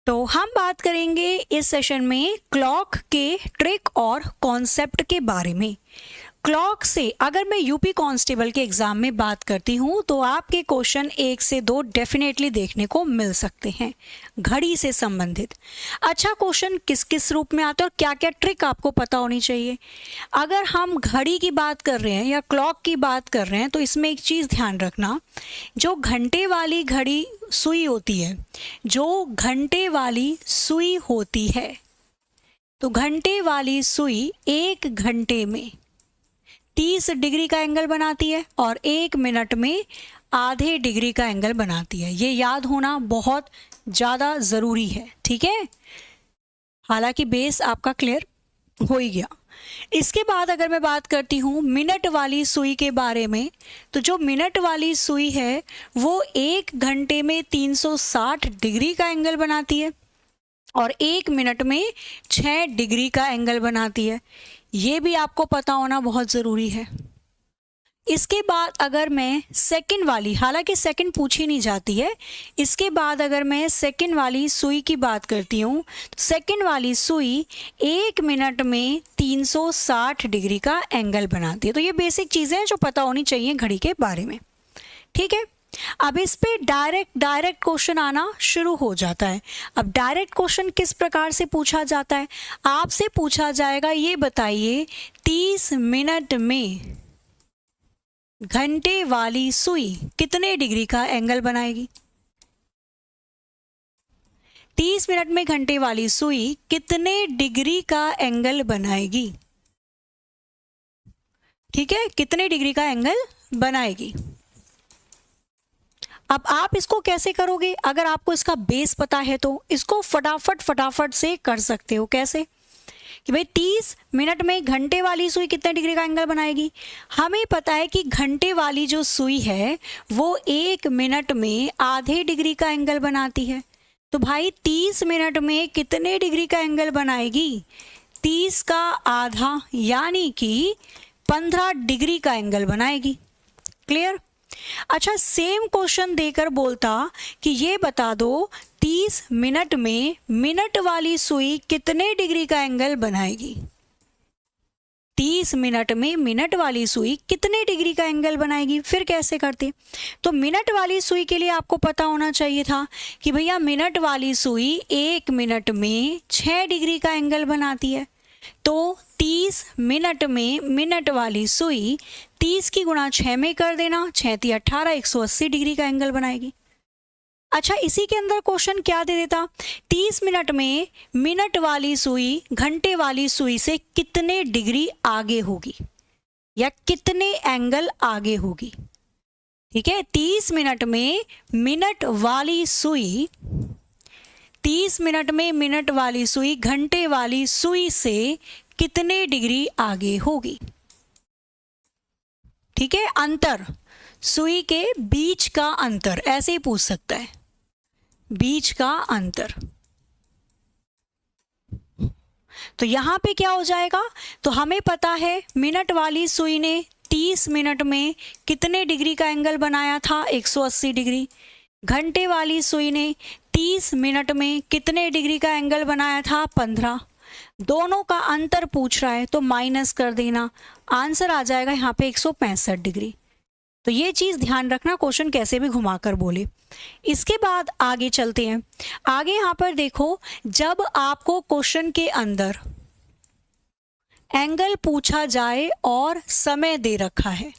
तो हम बात करेंगे इस सेशन में क्लॉक के ट्रिक और कॉन्सेप्ट के बारे में। क्लॉक से अगर मैं यूपी कांस्टेबल के एग्जाम में बात करती हूँ तो आपके क्वेश्चन 1 से 2 डेफिनेटली देखने को मिल सकते हैं घड़ी से संबंधित। अच्छा, क्वेश्चन किस किस रूप में आता है और क्या क्या ट्रिक आपको पता होनी चाहिए। अगर हम घड़ी की बात कर रहे हैं या क्लॉक की बात कर रहे हैं तो इसमें एक चीज़ ध्यान रखना, जो घंटे वाली घड़ी सुई होती है, जो घंटे वाली सुई होती है, तो घंटे वाली सुई 1 घंटे में 30 डिग्री का एंगल बनाती है और 1 मिनट में आधे डिग्री का एंगल बनाती है। ये याद होना बहुत ज़्यादा ज़रूरी है, ठीक है। हालांकि बेस आपका क्लियर हो ही गया। इसके बाद अगर मैं बात करती हूँ मिनट वाली सुई के बारे में, तो जो मिनट वाली सुई है वो 1 घंटे में 360 डिग्री का एंगल बनाती है और 1 मिनट में 6 डिग्री का एंगल बनाती है। ये भी आपको पता होना बहुत ज़रूरी है। इसके बाद अगर मैं सेकंड वाली, हालांकि सेकंड पूछी नहीं जाती है, इसके बाद अगर मैं सेकंड वाली सुई की बात करती हूँ तो सेकंड वाली सुई 1 मिनट में 360 डिग्री का एंगल बनाती है। तो ये बेसिक चीज़ें हैं जो पता होनी चाहिए घड़ी के बारे में, ठीक है। अब इस पे डायरेक्ट क्वेश्चन आना शुरू हो जाता है। अब डायरेक्ट क्वेश्चन किस प्रकार से पूछा जाता है, आपसे पूछा जाएगा ये बताइए 30 मिनट में घंटे वाली सुई कितने डिग्री का एंगल बनाएगी। 30 मिनट में घंटे वाली सुई कितने डिग्री का एंगल बनाएगी, ठीक है, कितने डिग्री का एंगल बनाएगी। अब आप इसको कैसे करोगे, अगर आपको इसका बेस पता है तो इसको फटाफट से कर सकते हो। कैसे कि भाई 30 मिनट में घंटे वाली सुई कितने डिग्री का एंगल बनाएगी। हमें पता है कि घंटे वाली जो सुई है वो 1 मिनट में आधे डिग्री का एंगल बनाती है। तो भाई 30 मिनट में कितने डिग्री का एंगल बनाएगी, 30 का आधा यानी कि 15 डिग्री का एंगल बनाएगी। क्लियर। अच्छा, सेम क्वेश्चन देकर बोलता कि ये बता दो 30 मिनट में मिनट वाली सुई कितने डिग्री का एंगल बनाएगी। 30 मिनट में मिनट वाली सुई कितने डिग्री का एंगल बनाएगी, फिर कैसे करते। तो मिनट वाली सुई के लिए आपको पता होना चाहिए था कि भैया मिनट वाली सुई 1 मिनट में 6 डिग्री का एंगल बनाती है। तो 30 मिनट में मिनट वाली सुई 30 की गुणा 6 में कर देना, 6 × 18 180 डिग्री का एंगल बनाएगी। अच्छा, इसी के अंदर क्वेश्चन क्या दे देता, 30 मिनट में मिनट वाली सुई घंटे वाली सुई से कितने डिग्री आगे होगी या कितने एंगल आगे होगी, ठीक है। 30 मिनट में मिनट वाली सुई 30 मिनट में मिनट वाली सुई घंटे वाली सुई से कितने डिग्री आगे होगी, ठीक है। अंतर, सुई के बीच का अंतर, ऐसे ही पूछ सकता है, बीच का अंतर। तो यहां पे क्या हो जाएगा, तो हमें पता है मिनट वाली सुई ने 30 मिनट में कितने डिग्री का एंगल बनाया था, 180 डिग्री। घंटे वाली सुई ने 30 मिनट में कितने डिग्री का एंगल बनाया था, 15। दोनों का अंतर पूछ रहा है तो माइनस कर देना, आंसर आ जाएगा यहाँ पे 165 डिग्री। तो ये चीज़ ध्यान रखना, क्वेश्चन कैसे भी घुमाकर बोले। इसके बाद आगे चलते हैं। आगे यहाँ पर देखो, जब आपको क्वेश्चन के अंदर एंगल पूछा जाए और समय दे रखा है,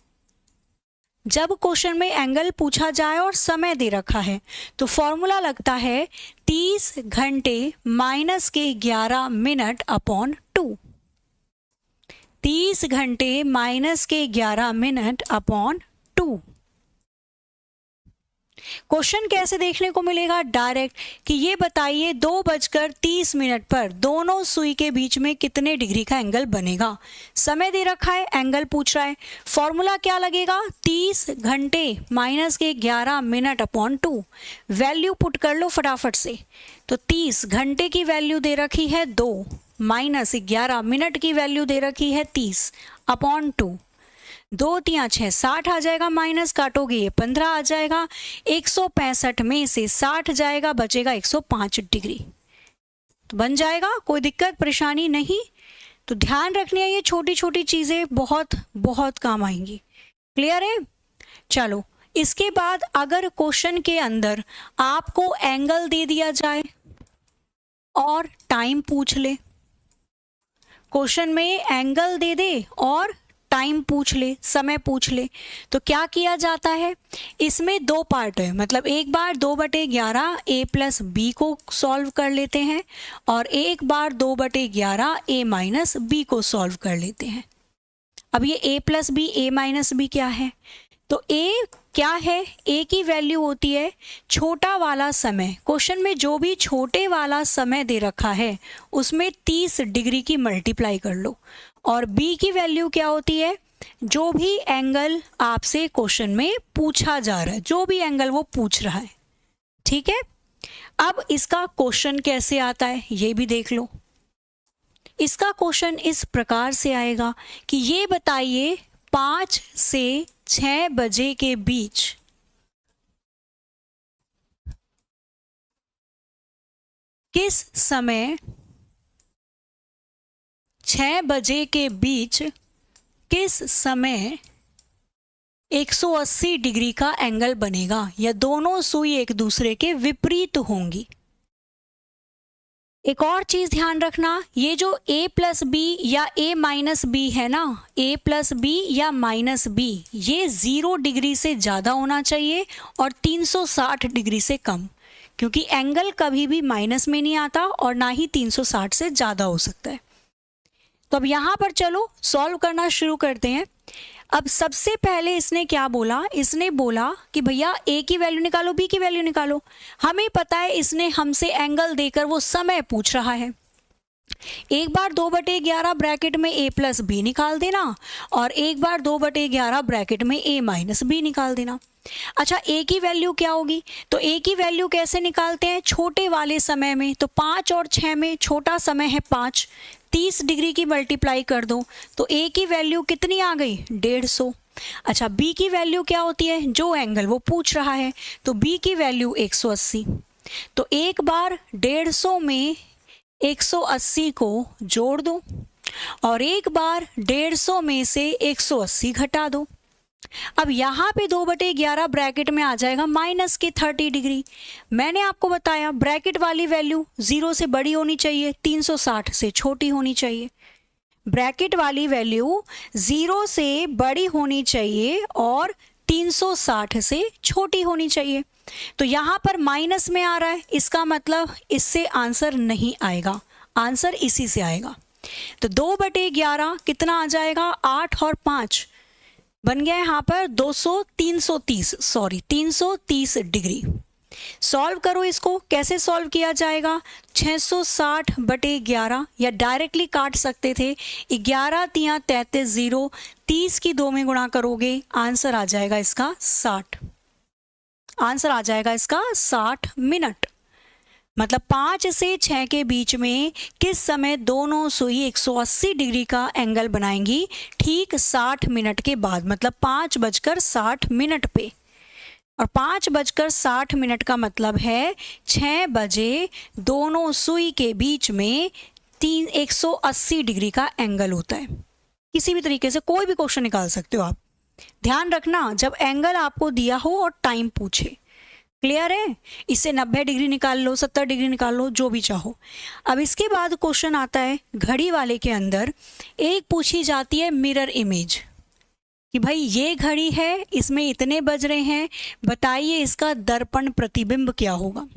जब क्वेश्चन में एंगल पूछा जाए और समय दे रखा है तो फॉर्मूला लगता है 30 घंटे माइनस के 11 मिनट अपॉन 2। 30 घंटे माइनस के 11 मिनट अपॉन 2। क्वेश्चन कैसे देखने को मिलेगा, डायरेक्ट कि ये बताइए 2:30 पर दोनों सुई के बीच में कितने डिग्री का एंगल बनेगा। समय दे रखा है, एंगल पूछ रहा है, फॉर्मूला क्या लगेगा, 30 घंटे माइनस के 11 मिनट अपॉन 2। वैल्यू पुट कर लो फटाफट से। तो 30 घंटे की वैल्यू दे रखी है 2, माइनस 11 मिनट की वैल्यू दे रखी है 30 अपॉन 2। 2 × 6 60 आ जाएगा, माइनस काटोगे ये 15 आ जाएगा। 165 में से 60 जाएगा, बचेगा 105 डिग्री। तो बन जाएगा, कोई दिक्कत परेशानी नहीं। तो ध्यान रखनी है, ये छोटी छोटी चीज़ें बहुत बहुत काम आएंगी। क्लियर है? चलो, इसके बाद अगर क्वेश्चन के अंदर आपको एंगल दे दिया जाए और टाइम पूछ ले, क्वेश्चन में एंगल दे दे और टाइम पूछ ले, समय पूछ ले, तो क्या किया जाता है? इसमें दो पार्ट है, मतलब एक बार 2/11 a प्लस बी को सॉल्व कर लेते हैं और एक बार 2/11 a माइनस बी को सॉल्व कर लेते हैं। अब ये a plus B, a minus B क्या है? तो a क्या है? a की वैल्यू होती है छोटा वाला समय। क्वेश्चन में जो भी छोटे वाला समय दे रखा है उसमें 30 डिग्री की मल्टीप्लाई कर लो। और b की वैल्यू क्या होती है? जो भी एंगल आपसे क्वेश्चन में पूछा जा रहा है, जो भी एंगल वो पूछ रहा है। ठीक है? अब इसका क्वेश्चन कैसे आता है ये भी देख लो। इसका क्वेश्चन इस प्रकार से आएगा कि ये बताइए 5 से 6 बजे के बीच किस समय 6 बजे के बीच किस समय 180 डिग्री का एंगल बनेगा या दोनों सुई एक दूसरे के विपरीत होंगी। एक और चीज ध्यान रखना, ये जो a प्लस बी या a माइनस बी है ना, a प्लस बी या माइनस बी, ये 0 डिग्री से ज़्यादा होना चाहिए और 360 डिग्री से कम, क्योंकि एंगल कभी भी माइनस में नहीं आता और ना ही 360 से ज़्यादा हो सकता है। तो अब यहाँ पर चलो सॉल्व करना शुरू करते हैं। अब सबसे पहले इसने क्या बोला? इसने बोला कि भैया a की वैल्यू निकालो, b की वैल्यू निकालो। हमें पता है इसने हमसे एंगल देकर वो समय पूछ रहा है। एक बार 2/11 ब्रैकेट में a प्लस बी निकाल देना और एक बार 2/11 ब्रैकेट में a माइनस बी निकाल देना। अच्छा, a की वैल्यू क्या होगी? तो a की वैल्यू कैसे निकालते हैं? छोटे वाले समय में, तो 5 और 6 में छोटा समय है 5, 30 डिग्री की मल्टीप्लाई कर दो तो a की वैल्यू कितनी आ गई? 150। अच्छा, b की वैल्यू क्या होती है? जो एंगल वो पूछ रहा है, तो b की वैल्यू 180। तो एक बार 150 में 180 को जोड़ दो और एक बार 150 में से 180 घटा दो। अब यहाँ पे 2/11 ब्रैकेट में आ जाएगा माइनस के 30 डिग्री। मैंने आपको बताया ब्रैकेट वाली वैल्यू 0 से बड़ी होनी चाहिए, 360 से छोटी होनी चाहिए। ब्रैकेट वाली वैल्यू 0 से बड़ी होनी चाहिए और 360 से छोटी होनी चाहिए। तो यहाँ पर माइनस में आ रहा है, इसका मतलब इससे आंसर नहीं आएगा, आंसर इसी से आएगा। तो 2/11 कितना आ जाएगा? 8 और 5 बन गया यहाँ पर 330 डिग्री। सॉल्व करो इसको। कैसे सॉल्व किया जाएगा? 660/11 या डायरेक्टली काट सकते थे। 11 तिया 33 0, 30 की 2 में गुणा करोगे, आंसर आ जाएगा इसका 60। आंसर आ जाएगा इसका 60 मिनट। मतलब 5 से 6 के बीच में किस समय दोनों सुई 180 डिग्री का एंगल बनाएंगी? ठीक 60 मिनट के बाद, मतलब 5:60 पे। और 5:60 का मतलब है 6 बजे दोनों सुई के बीच में 180 डिग्री का एंगल होता है। किसी भी तरीके से कोई भी क्वेश्चन निकाल सकते हो आप। ध्यान रखना, जब एंगल आपको दिया हो और टाइम पूछे। क्लियर है? इससे 90 डिग्री निकाल लो, 70 डिग्री निकाल लो, जो भी चाहो। अब इसके बाद क्वेश्चन आता है घड़ी वाले के अंदर। एक पूछी जाती है मिरर इमेज कि भाई ये घड़ी है, इसमें इतने बज रहे हैं, बताइए इसका दर्पण प्रतिबिंब क्या होगा।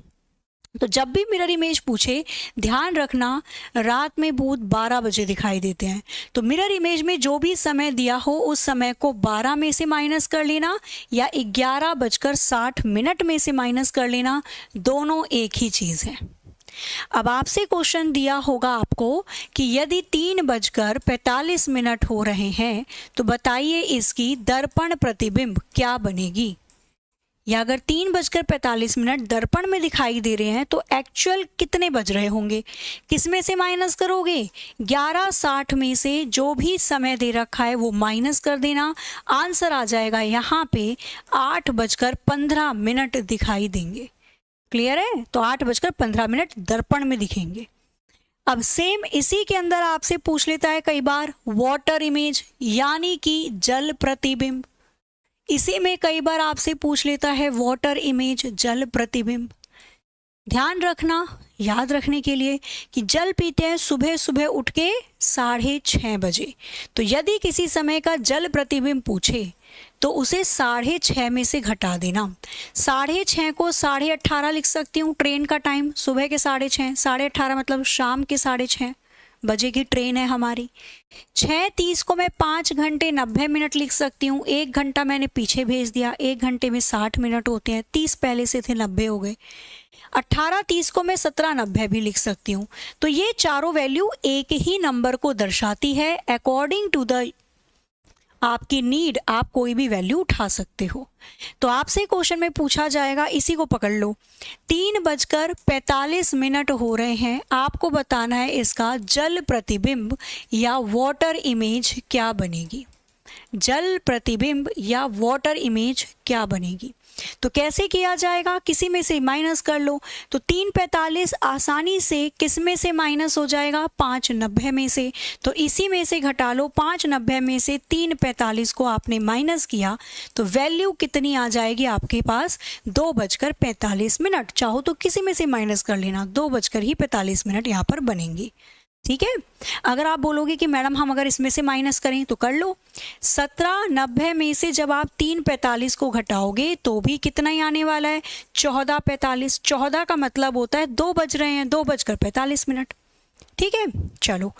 तो जब भी मिरर इमेज पूछे, ध्यान रखना रात में भूत 12 बजे दिखाई देते हैं। तो मिरर इमेज में जो भी समय दिया हो उस समय को 12 में से माइनस कर लेना या 11:60 में से माइनस कर लेना, दोनों एक ही चीज़ है। अब आपसे क्वेश्चन दिया होगा आपको कि यदि 3:45 हो रहे हैं तो बताइए इसकी दर्पण प्रतिबिंब क्या बनेगी। या अगर 3:45 दर्पण में दिखाई दे रहे हैं तो एक्चुअल कितने बज रहे होंगे? किस में से माइनस करोगे? 11:60 में से जो भी समय दे रखा है वो माइनस कर देना। आंसर आ जाएगा यहाँ पे 8:15 दिखाई देंगे। क्लियर है? तो 8:15 दर्पण में दिखेंगे। अब सेम इसी के अंदर आपसे पूछ लेता है कई बार वाटर इमेज यानी कि जल प्रतिबिंब। इसी में कई बार आपसे पूछ लेता है वाटर इमेज, जल प्रतिबिंब। ध्यान रखना, याद रखने के लिए कि जल पीते हैं सुबह सुबह उठ के 6:30 बजे। तो यदि किसी समय का जल प्रतिबिंब पूछे तो उसे 6:30 में से घटा देना। 6:30 को 18:30 लिख सकती हूँ, ट्रेन का टाइम सुबह के 6:30, 18:30 मतलब शाम के 6:30 बजे की ट्रेन है हमारी। 6:30 को मैं 5 घंटे 90 मिनट लिख सकती हूँ, 1 घंटा मैंने पीछे भेज दिया, 1 घंटे में 60 मिनट होते हैं, 30 पहले से थे 90 हो गए। 18:30 को मैं 17:90 भी लिख सकती हूँ। तो ये चारों वैल्यू एक ही नंबर को दर्शाती है। अकॉर्डिंग टू द आपकी नीड आप कोई भी वैल्यू उठा सकते हो। तो आपसे क्वेश्चन में पूछा जाएगा, इसी को पकड़ लो, 3:45 हो रहे हैं, आपको बताना है इसका जल प्रतिबिंब या वाटर इमेज क्या बनेगी। जल प्रतिबिंब या वाटर इमेज क्या बनेगी। तो कैसे किया जाएगा, किसी में से माइनस कर लो। तो 3:45 आसानी से किस में से माइनस हो जाएगा, 5:90 में से। तो इसी में से घटा लो, 5:90 में से 3:45 को आपने माइनस किया तो वैल्यू कितनी आ जाएगी आपके पास, 2:45। चाहो तो किसी में से माइनस कर लेना, 2:45 यहाँ पर बनेंगी। ठीक है। अगर आप बोलोगे कि मैडम हम अगर इसमें से माइनस करें तो कर लो। 17:90 में से जब आप 3:45 को घटाओगे तो भी कितना ही आने वाला है, 14:45। 14 का मतलब होता है 2 बज रहे हैं, 2:45। ठीक है। चलो,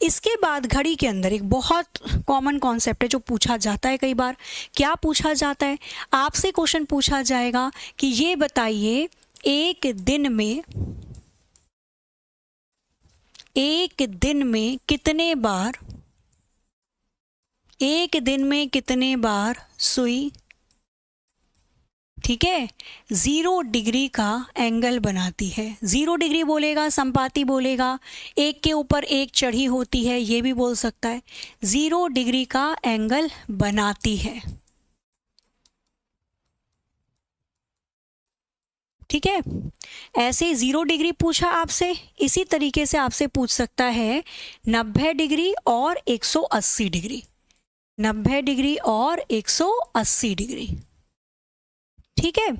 इसके बाद घड़ी के अंदर एक बहुत कॉमन कॉन्सेप्ट है जो पूछा जाता है कई बार। क्या पूछा जाता है, आपसे क्वेश्चन पूछा जाएगा कि ये बताइए एक दिन में कितने बार सुई, ठीक है, 0 डिग्री का एंगल बनाती है। 0 डिग्री बोलेगा, संपाती बोलेगा, एक के ऊपर एक चढ़ी होती है, ये भी बोल सकता है। 0 डिग्री का एंगल बनाती है। ठीक है। ऐसे 0 डिग्री पूछा आपसे, इसी तरीके से आपसे पूछ सकता है 90 डिग्री और 180 डिग्री। 90 डिग्री और 180 डिग्री। ठीक है।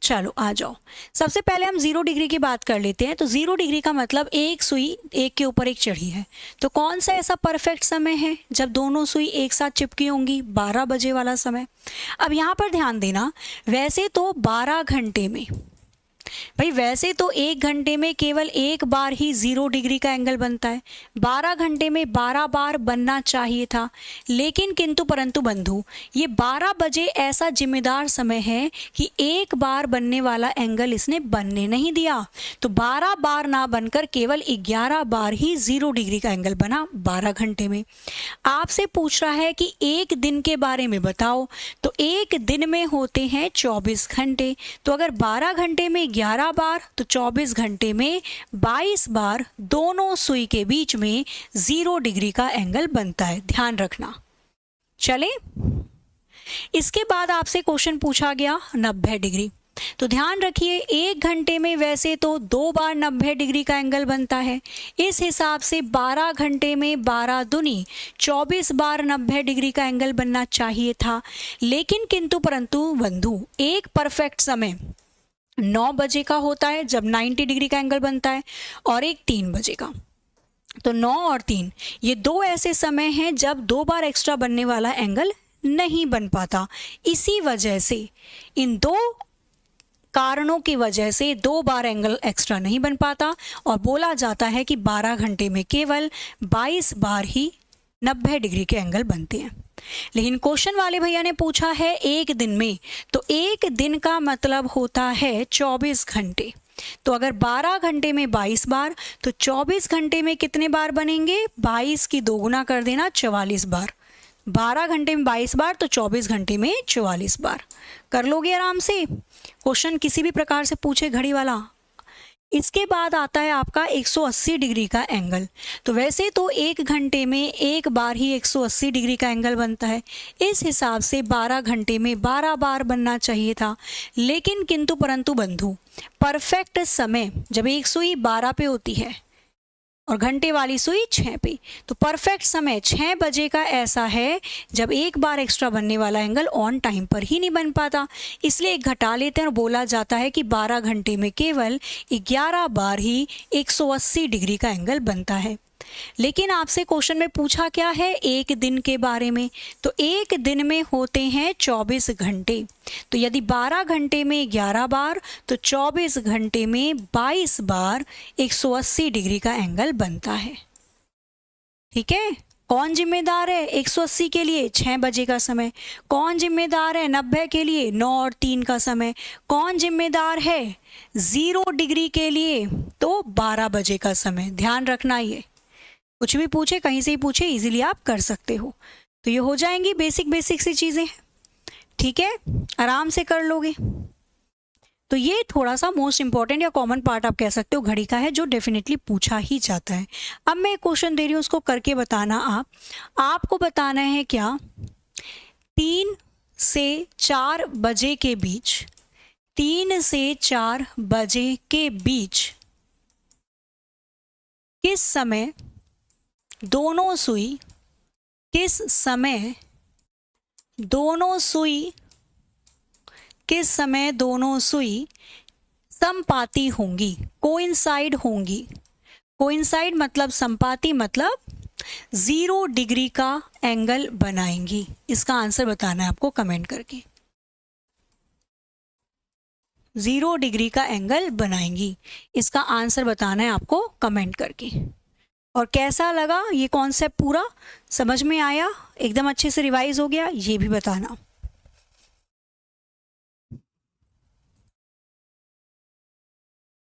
चलो आ जाओ, सबसे पहले हम 0 डिग्री की बात कर लेते हैं। तो 0 डिग्री का मतलब एक सुई एक के ऊपर एक चढ़ी है। तो कौन सा ऐसा परफेक्ट समय है जब दोनों सुई एक साथ चिपकी होंगी, 12 बजे वाला समय। अब यहाँ पर ध्यान देना, वैसे तो 12 घंटे में, भाई वैसे तो 1 घंटे में केवल एक बार ही 0 डिग्री का एंगल बनता है, 12 घंटे में 12 बार बनना चाहिए था। लेकिन किंतु परंतु बंधु, ये 12 बजे ऐसा जिम्मेदार समय है कि एक बार बनने वाला एंगल इसने बनने नहीं दिया। तो 12 बार ना बनकर केवल 11 बार ही 0 डिग्री का एंगल बना 12 घंटे में। आपसे पूछ रहा है कि एक दिन के बारे में बताओ। तो एक दिन में होते हैं 24 घंटे। तो अगर 12 घंटे में 11 बार तो 24 घंटे में 22 बार दोनों सुई के बीच में 0 डिग्री का एंगल बनता है। ध्यान रखना। चले, इसके बाद आपसे क्वेश्चन पूछा गया 90 डिग्री। तो ध्यान रखिए, 1 घंटे में वैसे तो 2 बार 90 डिग्री का एंगल बनता है। इस हिसाब से 12 घंटे में 12 दूनी 24 बार 90 डिग्री का एंगल बनना चाहिए था। लेकिन किंतु परंतु बंधु, एक परफेक्ट समय 9 बजे का होता है जब 90 डिग्री का एंगल बनता है, और एक 3 बजे का। तो 9 और 3 ये 2 ऐसे समय हैं जब 2 बार एक्स्ट्रा बनने वाला एंगल नहीं बन पाता। इसी वजह से, इन 2 कारणों की वजह से 2 बार एंगल एक्स्ट्रा नहीं बन पाता और बोला जाता है कि 12 घंटे में केवल 22 बार ही 90 डिग्री के एंगल बनते हैं। लेकिन क्वेश्चन वाले भैया ने पूछा है एक दिन में, तो एक दिन का मतलब होता है 24 घंटे। तो अगर 12 घंटे में 22 बार तो 24 घंटे में कितने बार बनेंगे, 22 की 2 गुना कर देना, 44 बार। 12 घंटे में 22 बार तो 24 घंटे में 44 बार। कर लोगे आराम से, क्वेश्चन किसी भी प्रकार से पूछे घड़ी वाला। इसके बाद आता है आपका 180 डिग्री का एंगल। तो वैसे तो 1 घंटे में एक बार ही 180 डिग्री का एंगल बनता है। इस हिसाब से 12 घंटे में 12 बार बनना चाहिए था। लेकिन किंतु परंतु बंधु, परफेक्ट समय जब एक सुई 12 पे होती है, और घंटे वाली सुई 6 पे। तो परफेक्ट समय 6 बजे का ऐसा है जब एक बार एक्स्ट्रा बनने वाला एंगल ऑन टाइम पर ही नहीं बन पाता, इसलिए घटा लेते हैं और बोला जाता है कि 12 घंटे में केवल 11 बार ही 180 डिग्री का एंगल बनता है। लेकिन आपसे क्वेश्चन में पूछा क्या है, एक दिन के बारे में। तो एक दिन में होते हैं 24 घंटे, तो यदि 12 घंटे में 11 बार तो 24 घंटे में 22 बार 180 डिग्री का एंगल बनता है। ठीक है, कौन जिम्मेदार है 180 के लिए? 6 बजे का समय। कौन जिम्मेदार है 90 के लिए? 9 और 3 का समय। कौन जिम्मेदार है 0 डिग्री के लिए? तो 12 बजे का समय। ध्यान रखना, ये कुछ भी पूछे, कहीं से ही पूछे, इजीली आप कर सकते हो। तो ये हो जाएंगी बेसिक सी चीज़ें। ठीक है, आराम से कर लोगे। तो ये थोड़ा सा मोस्ट इंपॉर्टेंट या कॉमन पार्ट आप कह सकते हो घड़ी का है, जो डेफिनेटली पूछा ही जाता है। अब मैं एक क्वेश्चन दे रही हूँ, उसको करके बताना। आपको बताना है क्या 3 से 4 बजे के बीच, 3 से 4 बजे के बीच किस समय दोनों सुई, किस समय दोनों सुई, किस समय दोनों सुई समपाती होंगी, कोइंसाइड होंगी। कोइंसाइड मतलब समपाती, मतलब 0 डिग्री का एंगल बनाएंगी। इसका आंसर बताना है आपको कमेंट करके। 0 डिग्री का एंगल बनाएंगी, इसका आंसर बताना है आपको कमेंट करके। और कैसा लगा ये कॉन्सेप्ट, पूरा समझ में आया, एकदम अच्छे से रिवाइज हो गया, ये भी बताना।